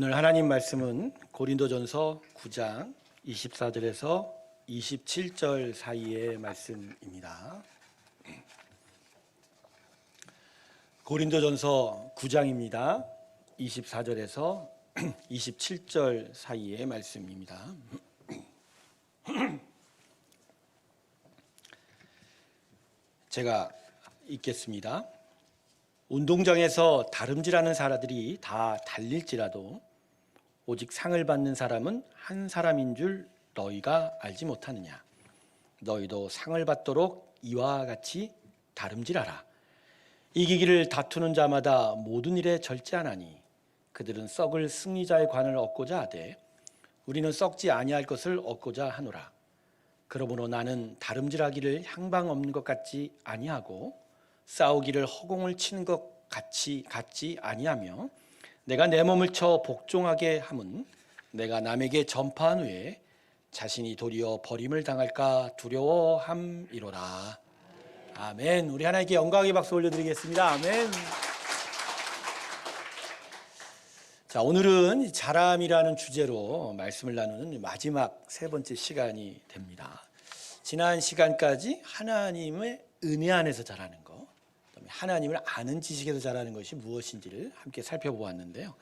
오늘 하나님 말씀은 고린도전서 9장 24절에서 27절 사이의 말씀입니다. 고린도전서 9장입니다. 24절에서 27절 사이의 말씀입니다. 제가 읽겠습니다. 운동장에서 다름질하는 사람들이 다 달릴지라도 오직 상을 받는 사람은 한 사람인 줄 너희가 알지 못하느냐. 너희도 상을 받도록 이와 같이 다름질하라. 이기기를 다투는 자마다 모든 일에 절제하나니 그들은 썩을 승리자의 관을 얻고자 하되 우리는 썩지 아니할 것을 얻고자 하노라. 그러므로 나는 다름질하기를 향방 없는 것 같지 아니하고 싸우기를 허공을 치는 것 같지 아니하며 내가 내 몸을 쳐 복종하게 함은 내가 남에게 전파한 후에 자신이 도리어 버림을 당할까 두려워함이로라. 아멘. 우리 하나님께 영광의 박수 올려드리겠습니다. 아멘. 자, 오늘은 자람이라는 주제로 말씀을 나누는 마지막 세 번째 시간이 됩니다. 지난 시간까지 하나님의 은혜 안에서 자라는 것, 하나님을 아는 지식에서 자라는 것이 무엇인지를 함께 살펴보았는데요.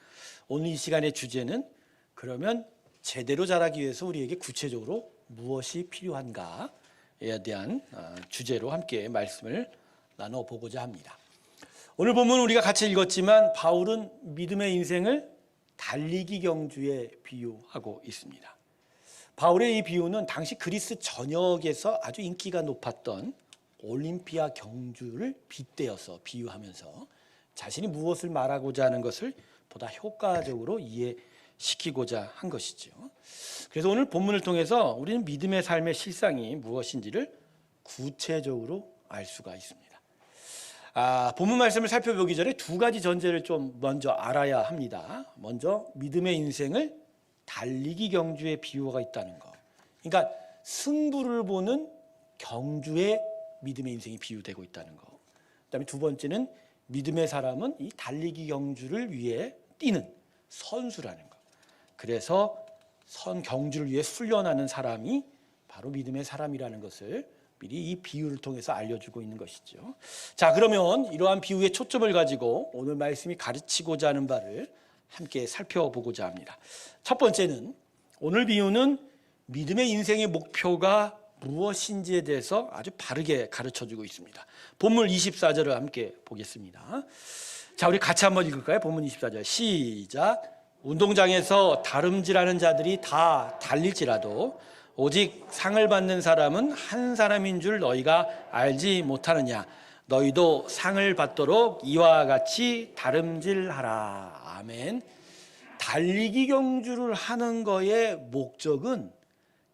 오늘 이 시간의 주제는 그러면 제대로 자라기 위해서 우리에게 구체적으로 무엇이 필요한가에 대한 주제로 함께 말씀을 나눠보고자 합니다. 오늘 본문 우리가 같이 읽었지만 바울은 믿음의 인생을 달리기 경주에 비유하고 있습니다. 바울의 이 비유는 당시 그리스 전역에서 아주 인기가 높았던 올림피아 경주를 빗대어서 비유하면서 자신이 무엇을 말하고자 하는 것을 보다 효과적으로 이해시키고자 한 것이죠. 그래서 오늘 본문을 통해서 우리는 믿음의 삶의 실상이 무엇인지를 구체적으로 알 수가 있습니다. 본문 말씀을 살펴보기 전에 두 가지 전제를 좀 먼저 알아야 합니다. 먼저 믿음의 인생을 달리기 경주에 비유가 있다는 것. 그러니까 승부를 보는 경주에 믿음의 인생이 비유되고 있다는 것. 그다음에 두 번째는 믿음의 사람은 이 달리기 경주를 위해 뛰는 선수라는 것. 그래서 경주를 위해 훈련하는 사람이 바로 믿음의 사람이라는 것을 미리 이 비유를 통해서 알려주고 있는 것이죠. 자, 그러면 이러한 비유의 초점을 가지고 오늘 말씀이 가르치고자 하는 바를 함께 살펴보고자 합니다. 첫 번째는 오늘 비유는 믿음의 인생의 목표가 무엇인지에 대해서 아주 바르게 가르쳐주고 있습니다. 본문 24절을 함께 보겠습니다. 자, 우리 같이 한번 읽을까요? 본문 24절 시작. 운동장에서 다름질하는 자들이 다 달릴지라도 오직 상을 받는 사람은 한 사람인 줄 너희가 알지 못하느냐. 너희도 상을 받도록 이와 같이 다름질하라. 아멘. 달리기 경주를 하는 거의 목적은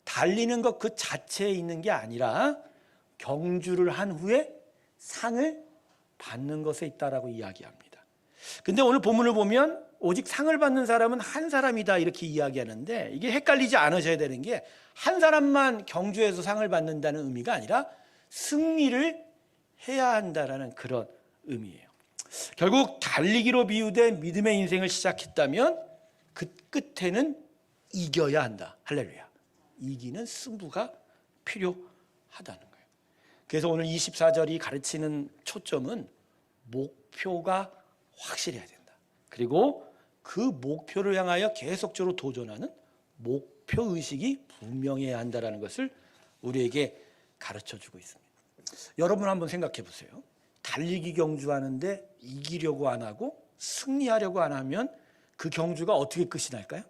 달리는 것 그 자체에 있는 게 아니라 경주를 한 후에 상을 받는 것에 있다라고 이야기합니다. 근데 오늘 본문을 보면 오직 상을 받는 사람은 한 사람이다 이렇게 이야기하는데 이게 헷갈리지 않으셔야 되는 게 한 사람만 경주에서 상을 받는다는 의미가 아니라 승리를 해야 한다라는 그런 의미예요. 결국 달리기로 비유된 믿음의 인생을 시작했다면 그 끝에는 이겨야 한다. 할렐루야. 이기는 승부가 필요하다는 거예요. 그래서 오늘 24절이 가르치는 초점은 목표가 확실해야 된다. 그리고 그 목표를 향하여 계속적으로 도전하는 목표의식이 분명해야 한다는 것을 우리에게 가르쳐주고 있습니다. 여러분 한번 생각해 보세요. 달리기 경주하는데 이기려고 안 하고 승리하려고 안 하면 그 경주가 어떻게 끝이 날까요?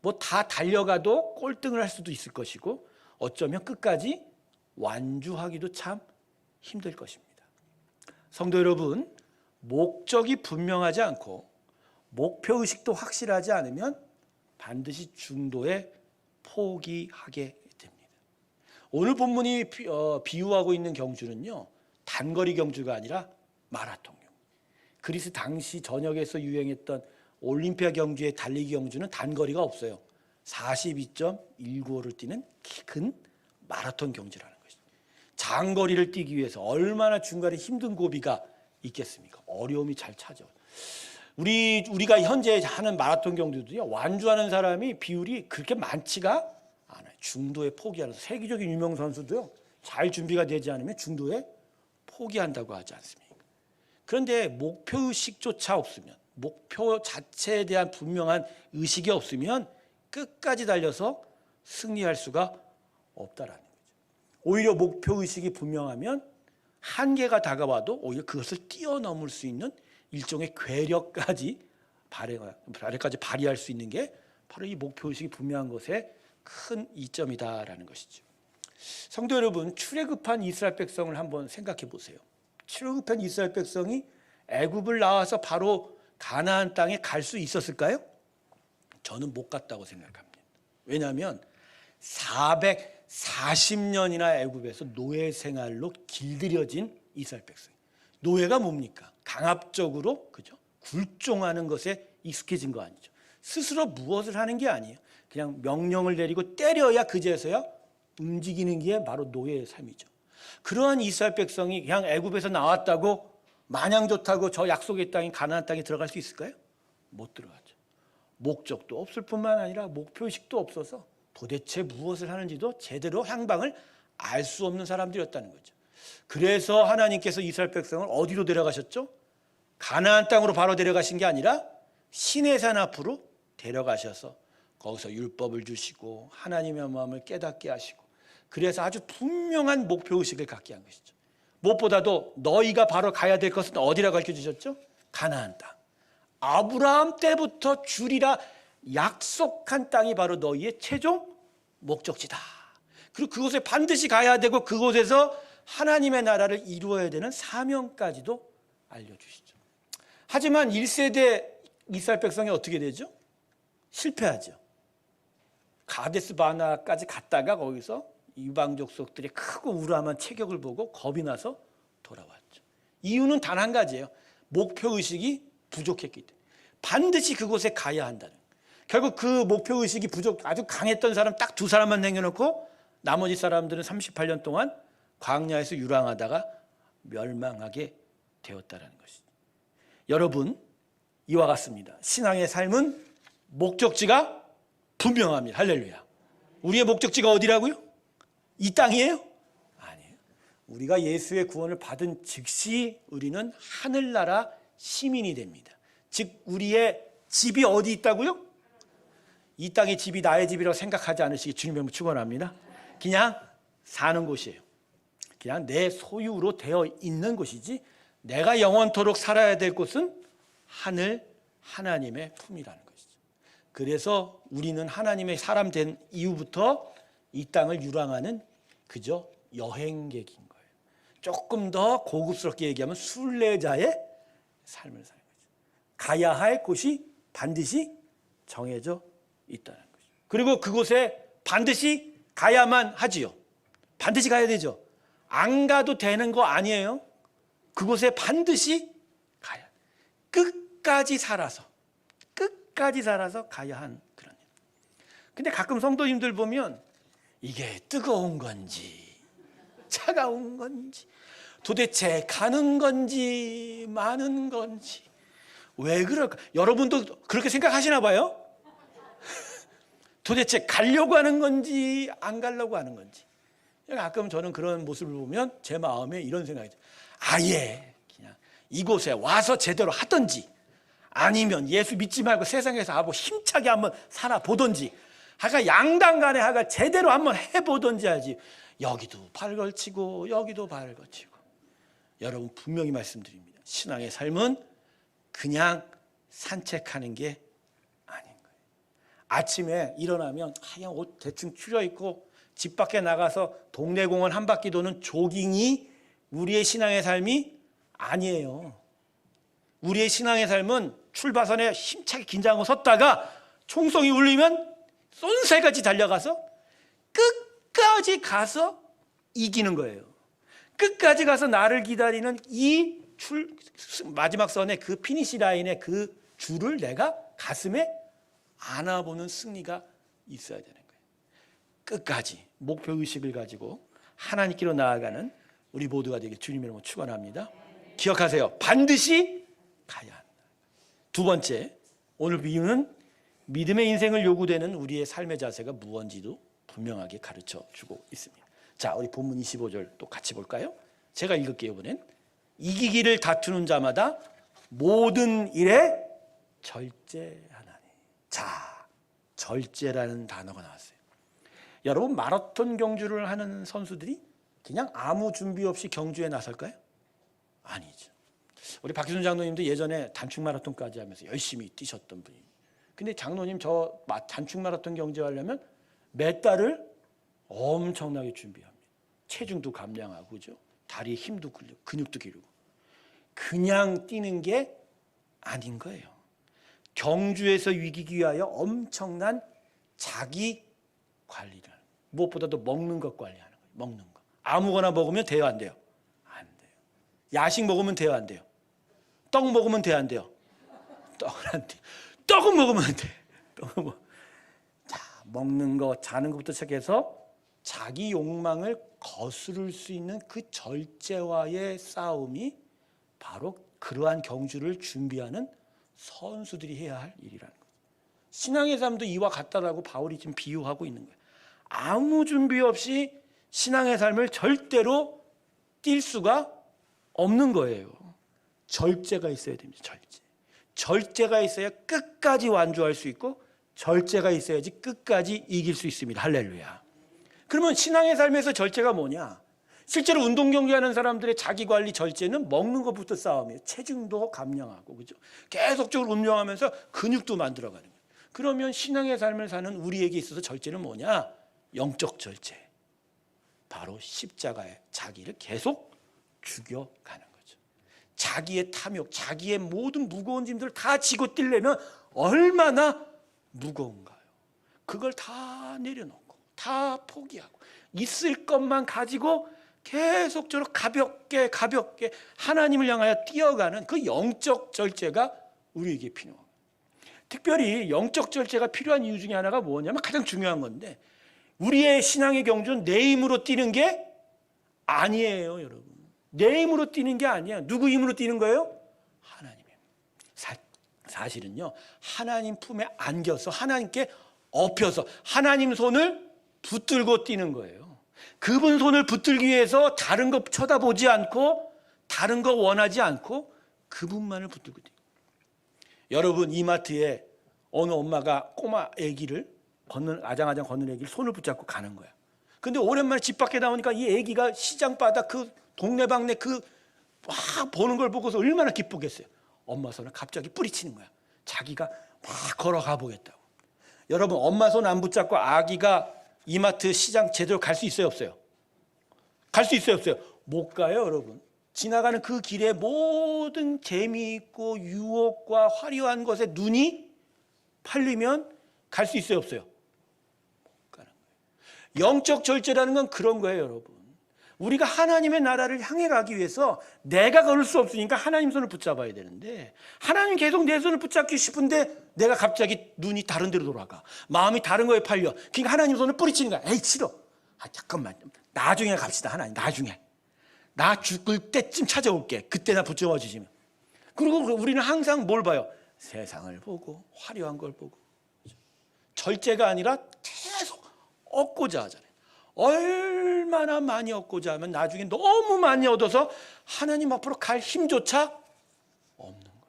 뭐 다 달려가도 꼴등을 할 수도 있을 것이고 어쩌면 끝까지 완주하기도 참 힘들 것입니다. 성도 여러분, 목적이 분명하지 않고 목표의식도 확실하지 않으면 반드시 중도에 포기하게 됩니다. 오늘 본문이 비유하고 있는 경주는요, 단거리 경주가 아니라 마라톤 경주. 그리스 당시 전역에서 유행했던 올림피아 경주의 달리기 경주는 단거리가 없어요. 42.195를 뛰는 큰 마라톤 경주라는 것입니다. 장거리를 뛰기 위해서 얼마나 중간에 힘든 고비가 있겠습니까? 어려움이 잘 찾아와요. 우리가 현재 하는 마라톤 경주도요, 완주하는 사람이 비율이 그렇게 많지가 않아요. 중도에 포기하는 세계적인 유명 선수도요, 잘 준비가 되지 않으면 중도에 포기한다고 하지 않습니까? 그런데 목표의식조차 없으면, 목표 자체에 대한 분명한 의식이 없으면 끝까지 달려서 승리할 수가 없다라는 거죠. 오히려 목표의식이 분명하면 한계가 다가와도 오히려 그것을 뛰어넘을 수 있는 일종의 괴력까지 발휘할 수 있는 게 바로 이 목표의식이 분명한 것의 큰 이점이다라는 것이죠. 성도 여러분, 출애굽한 이스라엘 백성을 한번 생각해 보세요. 출애굽한 이스라엘 백성이 애굽을 나와서 바로 가나안 땅에 갈 수 있었을까요? 저는 못 갔다고 생각합니다. 왜냐하면 440년이나 애굽에서 노예 생활로 길들여진 이스라엘 백성. 노예가 뭡니까? 강압적으로, 그죠? 굴종하는 것에 익숙해진 거 아니죠. 스스로 무엇을 하는 게 아니에요. 그냥 명령을 내리고 때려야 그제서야 움직이는 게 바로 노예의 삶이죠. 그러한 이스라엘 백성이 그냥 애굽에서 나왔다고 마냥 좋다고 저 약속의 땅인 가나안 땅에 들어갈 수 있을까요? 못 들어가죠. 목적도 없을 뿐만 아니라 목표의식도 없어서 도대체 무엇을 하는지도 제대로 향방을 알 수 없는 사람들이었다는 거죠. 그래서 하나님께서 이스라엘 백성을 어디로 데려가셨죠? 가나안 땅으로 바로 데려가신 게 아니라 시내산 앞으로 데려가셔서 거기서 율법을 주시고 하나님의 마음을 깨닫게 하시고, 그래서 아주 분명한 목표의식을 갖게 한 것이죠. 무엇보다도 너희가 바로 가야 될 것은 어디라고 가르쳐주셨죠? 가나안 땅. 아브라함 때부터 주리라 약속한 땅이 바로 너희의 최종 목적지다. 그리고 그곳에 반드시 가야 되고 그곳에서 하나님의 나라를 이루어야 되는 사명까지도 알려주시죠. 하지만 1세대 이스라엘 백성이 어떻게 되죠? 실패하죠. 가데스 바나까지 갔다가 거기서 이방 족속들의 크고 우람한 체격을 보고 겁이 나서 돌아왔죠. 이유는 단 한 가지예요. 목표의식이 부족했기 때문에. 반드시 그곳에 가야 한다는. 결국 그 목표의식이 아주 강했던 사람 딱 2사람만 남겨놓고 나머지 사람들은 38년 동안 광야에서 유랑하다가 멸망하게 되었다는 것이죠. 여러분, 이와 같습니다. 신앙의 삶은 목적지가 분명합니다. 할렐루야. 우리의 목적지가 어디라고요? 이 땅이에요? 아니에요. 우리가 예수의 구원을 받은 즉시 우리는 하늘나라 시민이 됩니다. 즉 우리의 집이 어디 있다고요? 이 땅의 집이 나의 집이라고 생각하지 않으시기 주님의 이름으로 축원합니다. 그냥 사는 곳이에요. 그냥 내 소유로 되어 있는 곳이지 내가 영원토록 살아야 될 곳은 하늘 하나님의 품이라는 것이죠. 그래서 우리는 하나님의 사람 된 이후부터 이 땅을 유랑하는 그저 여행객인 거예요. 조금 더 고급스럽게 얘기하면 순례자의 삶을 사는 거죠. 가야 할 곳이 반드시 정해져 있다는 거죠. 그리고 그곳에 반드시 가야만 하지요. 반드시 가야 되죠. 안 가도 되는 거 아니에요. 그곳에 반드시 가야. 끝까지 살아서 가야 한 그런 일. 근데 가끔 성도님들 보면 이게 뜨거운 건지 차가운 건지 도대체 가는 건지 마는 건지 왜 그럴까? 여러분도 그렇게 생각하시나 봐요? 도대체 가려고 하는 건지 안 가려고 하는 건지. 가끔 저는 그런 모습을 보면 제 마음에 이런 생각이 들어요. 아예 그냥 이곳에 와서 제대로 하든지 아니면 예수 믿지 말고 세상에서 하고 힘차게 한번 살아보든지 하가 양당 간에 하가 제대로 한번 해보든지 하지. 여기도 발 걸치고 여기도 발 걸치고. 여러분 분명히 말씀드립니다. 신앙의 삶은 그냥 산책하는 게 아닌 거예요. 아침에 일어나면 하얀 옷 대충 추려입고 집 밖에 나가서 동네 공원 한 바퀴 도는 조깅이 우리의 신앙의 삶이 아니에요. 우리의 신앙의 삶은 출발선에 힘차게 긴장하고 섰다가 총성이 울리면 쏜새같이 달려가서 끝까지 가서 이기는 거예요. 끝까지 가서 나를 기다리는 이 마지막 선의 그 피니시 라인의 그 줄을 내가 가슴에 안아보는 승리가 있어야 되는 거예요. 끝까지 목표의식을 가지고 하나님께로 나아가는 우리 모두가 되길 주님의 이름으로 축원합니다. 기억하세요. 반드시 가야 한다. 두 번째, 오늘 비유는 믿음의 인생을 요구되는 우리의 삶의 자세가 무언지도 분명하게 가르쳐 주고 있습니다. 자, 우리 본문 25절 또 같이 볼까요? 제가 읽을게요. 이번엔 이기기를 다투는 자마다 모든 일에 절제하나니. 자, 절제라는 단어가 나왔어요. 여러분, 마라톤 경주를 하는 선수들이 그냥 아무 준비 없이 경주에 나설까요? 아니죠. 우리 박희순 장로님도 예전에 단축 마라톤까지 하면서 열심히 뛰셨던 분이에요. 근데 장로님 저 단축 마라톤 경주하려면 몇 달을 엄청나게 준비합니다. 체중도 감량하고, 그죠? 다리에 힘도 근육도 기르고. 그냥 뛰는 게 아닌 거예요. 경주에서 이기기 위하여 엄청난 자기 관리를, 무엇보다도 먹는 것 관리하는 거예요. 먹는 거. 아무거나 먹으면 돼요, 안 돼요? 안 돼요. 야식 먹으면 돼요, 안 돼요? 떡 먹으면 돼요, 안 돼요? 떡은 안 돼. 떡은 먹으면 안 돼. 떡은 뭐. 자, 먹는 거, 자는 것부터 시작해서 자기 욕망을 거스를 수 있는 그 절제와의 싸움이 바로 그러한 경주를 준비하는 선수들이 해야 할 일이라는 거예요. 신앙의 삶도 이와 같다라고 바울이 지금 비유하고 있는 거예요. 아무 준비 없이 신앙의 삶을 절대로 뛸 수가 없는 거예요. 절제가 있어야 됩니다. 절제. 절제가 있어야 끝까지 완주할 수 있고, 절제가 있어야지 끝까지 이길 수 있습니다. 할렐루야. 그러면 신앙의 삶에서 절제가 뭐냐? 실제로 운동 경기하는 사람들의 자기관리 절제는 먹는 것부터 싸움이에요. 체중도 감량하고, 그죠? 계속적으로 운동하면서 근육도 만들어가는 거예요. 그러면 신앙의 삶을 사는 우리에게 있어서 절제는 뭐냐? 영적 절제. 바로 십자가에 자기를 계속 죽여가는 거죠. 자기의 탐욕, 자기의 모든 무거운 짐들을 다 지고 뛰려면 얼마나 무거운가요? 그걸 다 내려놓고, 다 포기하고, 있을 것만 가지고 계속적으로 가볍게 하나님을 향하여 뛰어가는 그 영적 절제가 우리에게 필요합니다. 특별히 영적 절제가 필요한 이유 중에 하나가 뭐냐면, 가장 중요한 건데, 우리의 신앙의 경주는 내 힘으로 뛰는 게 아니에요, 여러분. 내 힘으로 뛰는 게 아니야. 누구 힘으로 뛰는 거예요? 하나님의. 사실은요, 하나님 품에 안겨서 하나님께 업혀서 하나님 손을 붙들고 뛰는 거예요. 그분 손을 붙들기 위해서 다른 거 쳐다보지 않고, 다른 거 원하지 않고 그분만을 붙들고 뛰는 거예요. 여러분, 이마트에 어느 엄마가 꼬마 아기를 아장아장 걷는 아기를 손을 붙잡고 가는 거야. 근데 오랜만에 집 밖에 나오니까 이 아기가 시장 바닥 그 동네방네 그 막 보는 걸 보고서 얼마나 기쁘겠어요. 엄마 손을 갑자기 뿌리치는 거야. 자기가 막 걸어가 보겠다고. 여러분, 엄마 손 안 붙잡고 아기가 이마트 시장 제대로 갈 수 있어요, 없어요? 갈 수 있어요, 없어요? 못 가요, 여러분. 지나가는 그 길에 모든 재미있고 유혹과 화려한 것에 눈이 팔리면 갈 수 있어요, 없어요? 못 가는 거예요. 영적 절제라는 건 그런 거예요, 여러분. 우리가 하나님의 나라를 향해 가기 위해서 내가 걸을 수 없으니까 하나님 손을 붙잡아야 되는데, 하나님 계속 내 손을 붙잡기 싶은데 내가 갑자기 눈이 다른 데로 돌아가, 마음이 다른 거에 팔려. 그러니까 하나님 손을 뿌리치는 거야. 에이, 싫어. 잠깐만, 나중에 갑시다. 하나님, 나중에. 나 죽을 때쯤 찾아올게. 그때 나 붙잡아 주시면. 그리고 우리는 항상 뭘 봐요? 세상을 보고, 화려한 걸 보고. 절제가 아니라 계속 얻고자 하잖아요. 얼마나 많이 얻고자 하면 나중에 너무 많이 얻어서 하나님 앞으로 갈 힘조차 없는 거예요.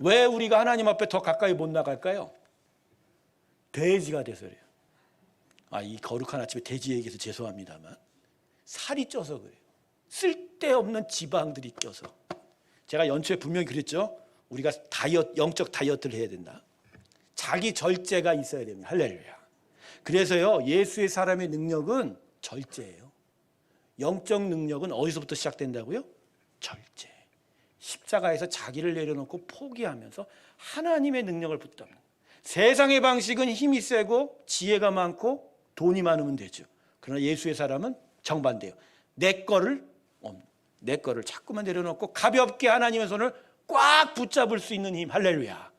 왜 우리가 하나님 앞에 더 가까이 못 나갈까요? 돼지가 돼서 그래요. 이 거룩한 아침에 돼지 얘기해서 죄송합니다만, 살이 쪄서 그래요. 쓸데없는 지방들이 껴서. 제가 연초에 분명히 그랬죠. 우리가 영적 다이어트를 해야 된다. 자기 절제가 있어야 됩니다. 할렐루야. 그래서요, 예수의 사람의 능력은 절제예요. 영적 능력은 어디서부터 시작된다고요? 절제. 십자가에서 자기를 내려놓고 포기하면서 하나님의 능력을 붙잡는. 세상의 방식은 힘이 세고 지혜가 많고 돈이 많으면 되죠. 그러나 예수의 사람은 정반대예요. 내 거를 자꾸만 내려놓고 가볍게 하나님의 손을 꽉 붙잡을 수 있는 힘. 할렐루야.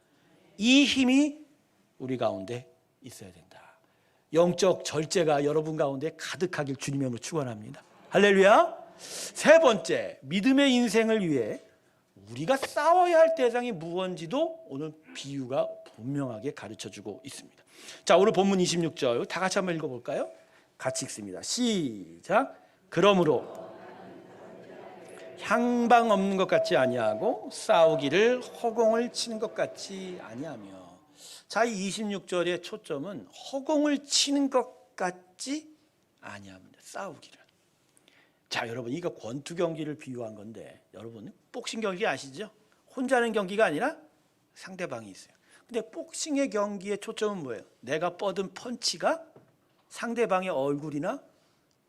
이 힘이 우리 가운데 있어야 된다. 영적 절제가 여러분 가운데 가득하길 주님의 이름으로 축원합니다. 할렐루야. 세 번째, 믿음의 인생을 위해 우리가 싸워야 할 대상이 무언지도 오늘 비유가 분명하게 가르쳐주고 있습니다. 자, 오늘 본문 26절 다 같이 한번 읽어볼까요? 같이 읽습니다. 시작. 그러므로 향방 없는 것 같지 아니하고 싸우기를 허공을 치는 것 같지 아니하며. 자, 이 26절의 초점은 허공을 치는 것 같지 아니합니다. 싸우기를. 자, 여러분, 이거 권투 경기를 비유한 건데, 여러분 복싱 경기 아시죠? 혼자 하는 경기가 아니라 상대방이 있어요. 근데 복싱의 경기의 초점은 뭐예요? 내가 뻗은 펀치가 상대방의 얼굴이나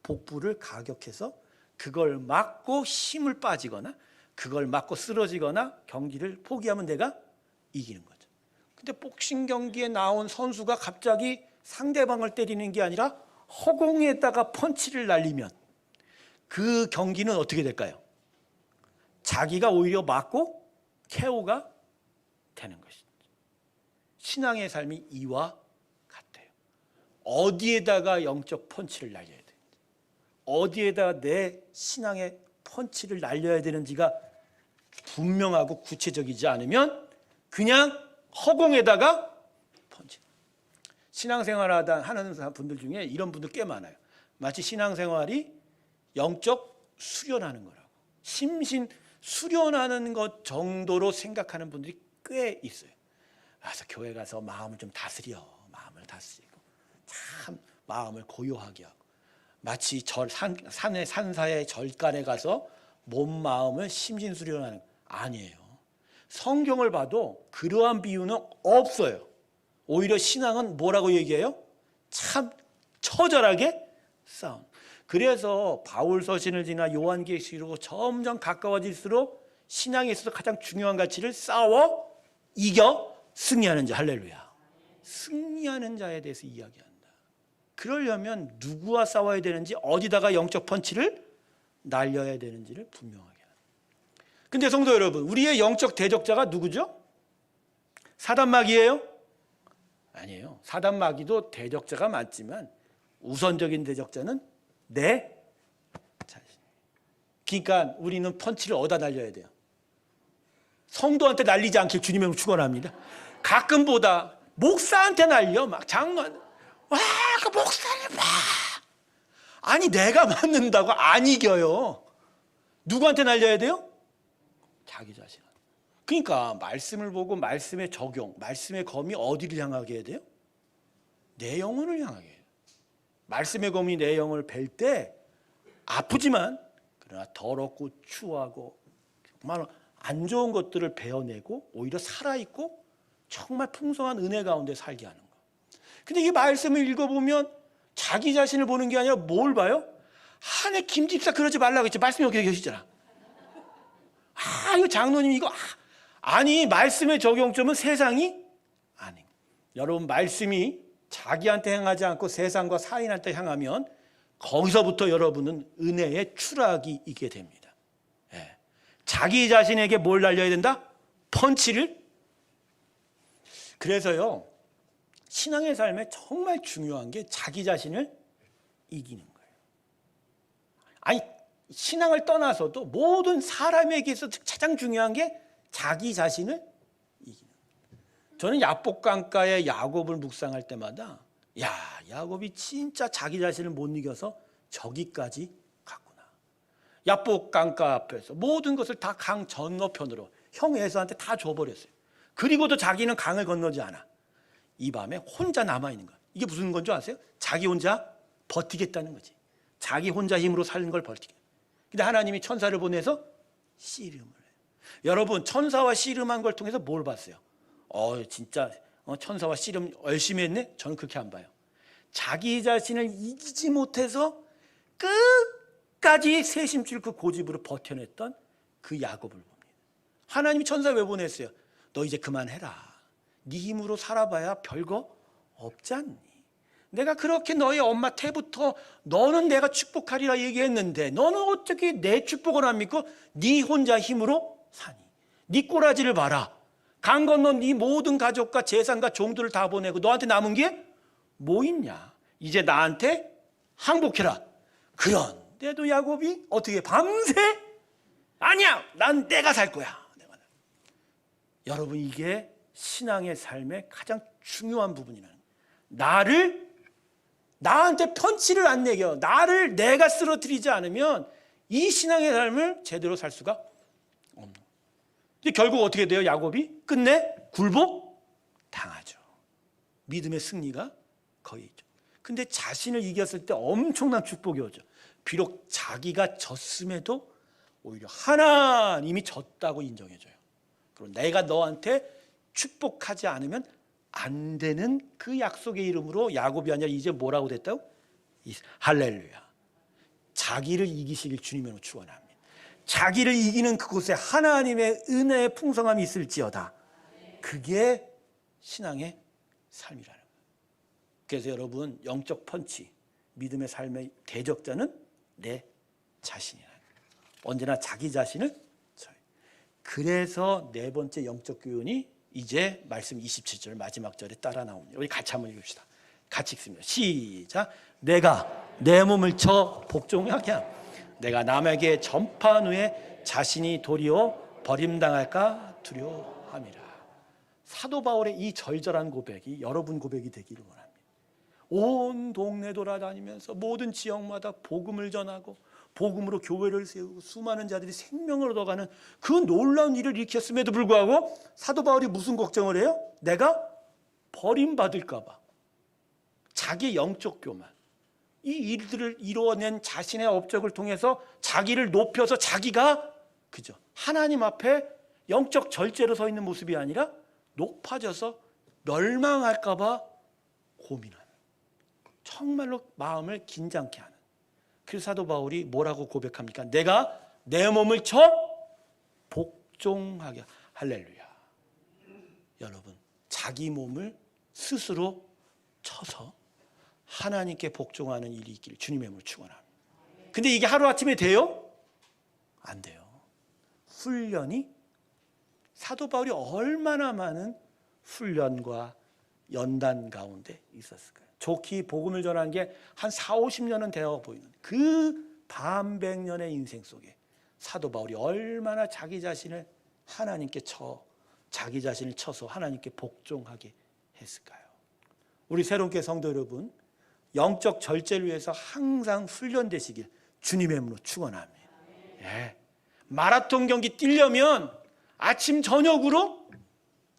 복부를 가격해서 그걸 맞고 힘을 빠지거나 그걸 맞고 쓰러지거나 경기를 포기하면 내가 이기는 거죠. 근데 복싱 경기에 나온 선수가 갑자기 상대방을 때리는 게 아니라 허공에다가 펀치를 날리면 그 경기는 어떻게 될까요? 자기가 오히려 맞고 KO가 되는 것이죠. 신앙의 삶이 이와 같아요. 어디에다가 영적 펀치를 날려야 되는지, 어디에다가 내 신앙의 펀치를 날려야 되는지가 분명하고 구체적이지 않으면 그냥 허공에다가 펀치. 신앙생활 하는 분들 중에 이런 분들 꽤 많아요. 마치 신앙생활이 영적 수련하는 거라고, 심신 수련하는 것 정도로 생각하는 분들이 꽤 있어요. 그래서 교회 가서 마음을 좀 다스려, 마음을 다스리고 참 마음을 고요하게 하고, 마치 산사의 절간에 가서 몸 마음을 심신 수련하는 거 아니에요. 성경을 봐도 그러한 비유는 없어요. 오히려 신앙은 뭐라고 얘기해요? 참 처절하게 싸움. 그래서 바울 서신을 지나 요한계시록으로 점점 가까워질수록 신앙에 있어서 가장 중요한 가치를 싸워 이겨 승리하는 자. 할렐루야. 승리하는 자에 대해서 이야기한다. 그러려면 누구와 싸워야 되는지, 어디다가 영적 펀치를 날려야 되는지를 분명하게 합니다. 근데 성도 여러분, 우리의 영적 대적자가 누구죠? 사단마귀예요? 아니에요. 사단마귀도 대적자가 맞지만 우선적인 대적자는 내 자신. 그러니까 우리는 펀치를 어디다 날려야 돼요? 성도한테 날리지 않길 주님의 이름으로 축원합니다. 가끔보다 목사한테 날려. 막 장로한테, 와, 그 목사를 봐. 아니, 내가 맞는다고 안 이겨요. 누구한테 날려야 돼요? 자기 자신한테. 그러니까 말씀을 보고 말씀의 적용, 말씀의 검이 어디를 향하게 해야 돼요? 내 영혼을 향하게 해요. 말씀의 검이 내 영혼을 벨 때 아프지만, 그러나 더럽고 추하고 정말 안 좋은 것들을 베어내고 오히려 살아있고 정말 풍성한 은혜 가운데 살게 하는 거. 근데 이 말씀을 읽어보면 자기 자신을 보는 게 아니라 뭘 봐요? 내 김집사 그러지 말라고 했지. 말씀이 여기 계시잖아. 이거 장로님 이거. 아니, 말씀의 적용점은 세상이 아닌. 여러분, 말씀이 자기한테 향하지 않고 세상과 사인한테 향하면 거기서부터 여러분은 은혜의 추락이 있게 됩니다. 예. 자기 자신에게 뭘 날려야 된다? 펀치를. 그래서요, 신앙의 삶에 정말 중요한 게 자기 자신을 이기는 거예요. 아니, 신앙을 떠나서도 모든 사람에게 있어서 가장 중요한 게 자기 자신을 이기는 거예요. 저는 야복강가의 야곱을 묵상할 때마다, 야, 야곱이 진짜 자기 자신을 못 이겨서 저기까지 갔구나. 야복강가 앞에서 모든 것을 다 강 건너편으로 형 에서한테 다 줘버렸어요. 그리고도 자기는 강을 건너지 않아. 이 밤에 혼자 남아있는 거야. 이게 무슨 건 줄 아세요? 자기 혼자 버티겠다는 거지. 자기 혼자 힘으로 사는 걸 버티게. 근데 하나님이 천사를 보내서 씨름을 해요. 여러분, 천사와 씨름한 걸 통해서 뭘 봤어요? 진짜 천사와 씨름 열심히 했네? 저는 그렇게 안 봐요. 자기 자신을 이기지 못해서 끝까지 세심줄 그 고집으로 버텨냈던 그 야곱을 봅니다. 하나님이 천사 왜 보냈어요? 너 이제 그만해라. 네 힘으로 살아봐야 별거 없지 않니? 내가 그렇게 너희 엄마 때부터 너는 내가 축복하리라 얘기했는데 너는 어떻게 내 축복을 안 믿고 네 혼자 힘으로 사니? 네 꼬라지를 봐라. 강 건너 네 모든 가족과 재산과 종들을 다 보내고 너한테 남은 게 뭐 있냐? 이제 나한테 항복해라. 그런데도 야곱이 어떻게 밤새 아니야, 난 내가 살 거야. 내가 여러분, 이게 신앙의 삶의 가장 중요한 부분이라는 나한테 펀치를 안 내겨, 나를 내가 쓰러뜨리지 않으면 이 신앙의 삶을 제대로 살 수가 없는 거예요. 근데 결국 어떻게 돼요? 야곱이 끝내 굴복 당하죠. 믿음의 승리가 거의 있죠. 근데 자신을 이겼을 때 엄청난 축복이 오죠. 비록 자기가 졌음에도 오히려 하나님이 졌다고 인정해줘요. 그리고 내가 너한테 축복하지 않으면 안 되는 그 약속의 이름으로 야곱이 아니라 이제 뭐라고 됐다고? 할렐루야. 자기를 이기시길 주님으로 축원합니다. 자기를 이기는 그곳에 하나님의 은혜의 풍성함이 있을지어다. 그게 신앙의 삶이라는 거예요. 그래서 여러분, 영적 펀치, 믿음의 삶의 대적자는 내 자신이라는 거예요. 언제나 자기 자신을 쳐요. 그래서 네 번째 영적 교훈이 이제 말씀 27절 마지막 절에 따라 나옵니다. 우리 같이 한번 읽읍시다. 같이 읽습니다. 시작. 내가 내 몸을 쳐 복종하게 함. 내가 남에게 전파한 후에 자신이 도리어 버림당할까 두려워함이라. 사도 바울의 이 절절한 고백이 여러분 고백이 되기를 원합니다. 온 동네 돌아다니면서 모든 지역마다 복음을 전하고 복음으로 교회를 세우고 수많은 자들이 생명을 얻어가는 그 놀라운 일을 일으켰음에도 불구하고 사도 바울이 무슨 걱정을 해요? 내가 버림받을까 봐. 자기의 영적 교만, 이 일들을 이루어낸 자신의 업적을 통해서 자기를 높여서 자기가 그죠 하나님 앞에 영적 절제로 서 있는 모습이 아니라 높아져서 멸망할까 봐 고민하는, 정말로 마음을 긴장케 하는. 그래서 사도 바울이 뭐라고 고백합니까? 내가 내 몸을 쳐 복종하게. 할렐루야. 여러분, 자기 몸을 스스로 쳐서 하나님께 복종하는 일이 있기를 주님의 이름으로 축원합니다. 근데 이게 하루아침에 돼요? 안 돼요. 훈련이, 사도 바울이 얼마나 많은 훈련과 연단 가운데 있었을까요? 좋게 복음을 전한 게 한 4, 50년은 되어 보이는 그 반백년의 인생 속에 사도 바울이 얼마나 자기 자신을 하나님께 자기 자신을 쳐서 하나님께 복종하게 했을까요? 우리 새롭게 성도 여러분, 영적 절제를 위해서 항상 훈련되시길 주님의 이름으로 축원합니다. 예. 마라톤 경기 뛰려면 아침 저녁으로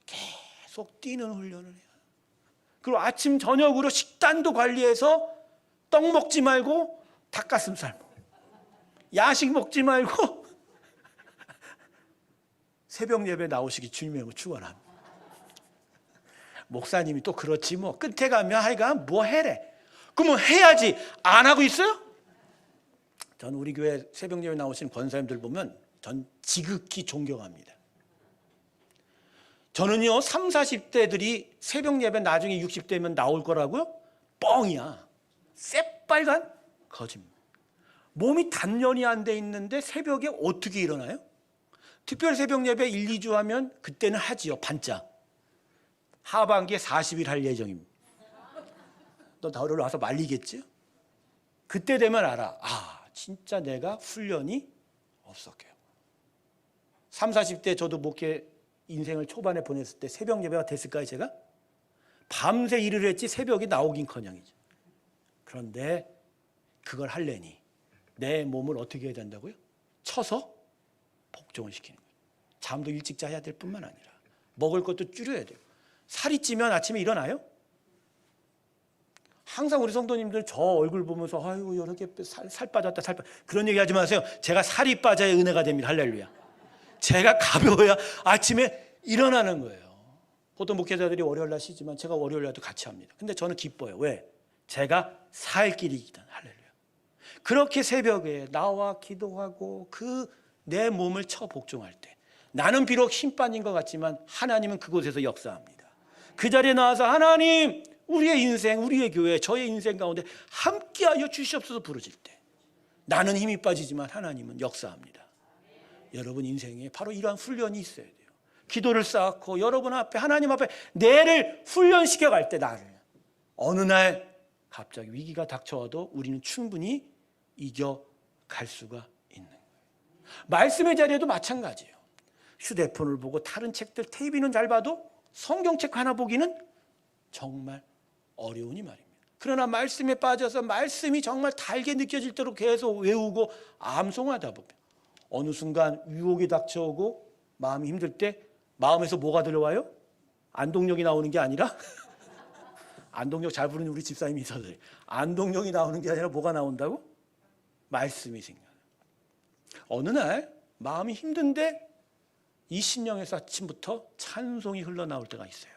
계속 뛰는 훈련을 해요. 그리고 아침 저녁으로 식단도 관리해서 떡 먹지 말고 닭가슴살 먹고, 야식 먹지 말고 새벽 예배 나오시기 주님의 이름으로 축원합니다. 목사님이 또 그렇지 뭐 끝에 가면 하여간 뭐 해래. 그러면 해야지. 안 하고 있어요? 저는 우리 교회 새벽 예배 나오신 권사님들 보면 전 지극히 존경합니다. 저는요 30, 40대들이 새벽 예배 나중에 60대면 나올 거라고요? 뻥이야. 새빨간 거짓말. 몸이 단련이 안 돼 있는데 새벽에 어떻게 일어나요? 특별 새벽 예배 1, 2주 하면 그때는 하지요. 반짝. 하반기에 40일 할 예정입니다. 너 나를 와서 말리겠지? 그때 되면 알아. 아, 진짜 내가 훈련이 없었게요. 30, 40대 저도 목회 인생을 초반에 보냈을 때 새벽 예배가 됐을까요? 제가? 밤새 일을 했지 새벽이 나오긴커녕이죠. 그런데 그걸 하려니 내 몸을 어떻게 해야 된다고요? 쳐서 복종을 시키는 거예요. 잠도 일찍 자야 될 뿐만 아니라 먹을 것도 줄여야 돼요. 살이 찌면 아침에 일어나요? 항상 우리 성도님들 저 얼굴 보면서 아이고 이렇게 살 빠졌다 그런 얘기 하지 마세요. 제가 살이 빠져야 은혜가 됩니다. 할렐루야. 제가 가벼워야 아침에 일어나는 거예요. 보통 목회자들이 월요일날 쉬지만 제가 월요일날도 같이 합니다. 근데 저는 기뻐요. 왜? 제가 살 길이 있다. 할렐루야. 그렇게 새벽에 나와 기도하고 그 내 몸을 쳐 복종할 때 나는 비록 힘 빠진 것 같지만 하나님은 그곳에서 역사합니다. 그 자리에 나와서 하나님 우리의 인생, 우리의 교회, 저의 인생 가운데 함께하여 주시옵소서 부르질 때 나는 힘이 빠지지만 하나님은 역사합니다. 여러분 인생에 바로 이러한 훈련이 있어야 돼요. 기도를 쌓고 여러분 앞에 하나님 앞에 내를 훈련시켜 갈 때 나를 어느 날 갑자기 위기가 닥쳐와도 우리는 충분히 이겨갈 수가 있는 거예요. 말씀의 자리에도 마찬가지예요. 휴대폰을 보고 다른 책들 TV는 잘 봐도 성경책 하나 보기는 정말 어려우니 말입니다. 그러나 말씀에 빠져서 말씀이 정말 달게 느껴질 대로 계속 외우고 암송하다 보면 어느 순간 유혹이 닥쳐오고 마음이 힘들 때 마음에서 뭐가 들어와요? 안동역이 나오는 게 아니라 안동역 잘 부르는 우리 집사님이 있어서 안동역이 나오는 게 아니라 뭐가 나온다고? 말씀이 생겨요. 어느 날 마음이 힘든데 이 신령에서 아침부터 찬송이 흘러나올 때가 있어요.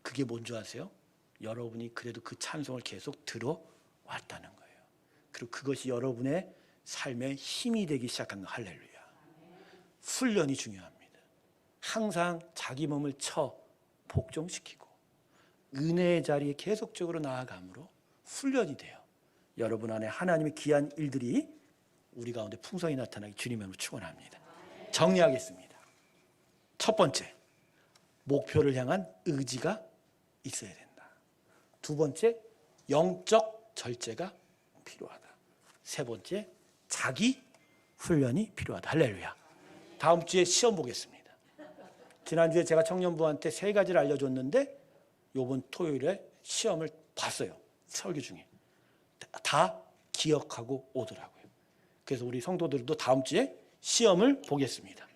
그게 뭔지 아세요? 여러분이 그래도 그 찬송을 계속 들어왔다는 거예요. 그리고 그것이 여러분의 삶의 힘이 되기 시작한 거. 할렐루야. 훈련이 중요합니다. 항상 자기 몸을 복종시키고 은혜의 자리에 계속적으로 나아감으로 훈련이 돼요. 여러분 안에 하나님의 귀한 일들이 우리 가운데 풍성히 나타나기 주님의 이름으로 축원합니다. 정리하겠습니다. 첫 번째, 목표를 향한 의지가 있어야 된다. 두 번째, 영적 절제가 필요하다. 세 번째, 자기 훈련이 필요하다. 할렐루야. 다음 주에 시험 보겠습니다. 지난주에 제가 청년부한테 3가지를 알려줬는데 이번 토요일에 시험을 봤어요. 설교 중에. 다 기억하고 오더라고요. 그래서 우리 성도들도 다음 주에 시험을 보겠습니다.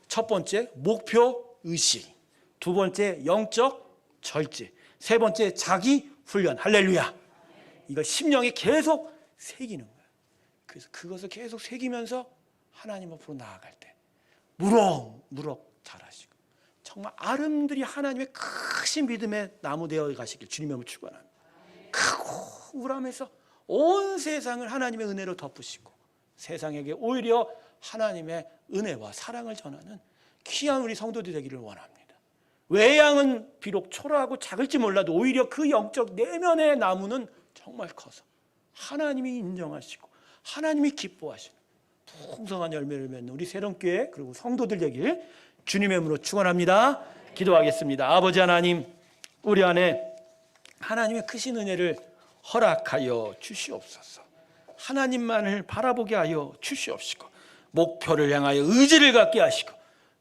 첫 번째, 목표 의식. 두 번째, 영적 절제. 세 번째, 자기 훈련. 할렐루야. 이걸 심령에 계속 새기는 거예요. 그래서 그것을 계속 새기면서 하나님 앞으로 나아갈 때 무럭무럭 자라시고 정말 아름드리 하나님의 크신 믿음의 나무 되어 가시길 주님의 이름으로 축원합니다. 크고 우람해서 온 세상을 하나님의 은혜로 덮으시고 세상에게 오히려 하나님의 은혜와 사랑을 전하는 귀한 우리 성도들이 되기를 원합니다. 외양은 비록 초라하고 작을지 몰라도 오히려 그 영적 내면의 나무는 정말 커서 하나님이 인정하시고 하나님이 기뻐하시는 풍성한 열매를 맺는 우리 새롬교회 그리고 성도들 되길 주님의 이름으로 축원합니다. 기도하겠습니다. 아버지 하나님, 우리 안에 하나님의 크신 은혜를 허락하여 주시옵소서. 하나님만을 바라보게 하여 주시옵시고 목표를 향하여 의지를 갖게 하시고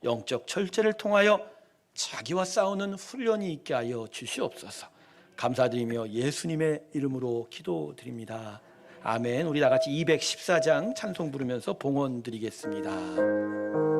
영적 절제를 통하여 자기와 싸우는 훈련이 있게 하여 주시옵소서. 감사드리며 예수님의 이름으로 기도드립니다. 아멘. 우리 다 같이 214장 찬송 부르면서 봉헌 드리겠습니다.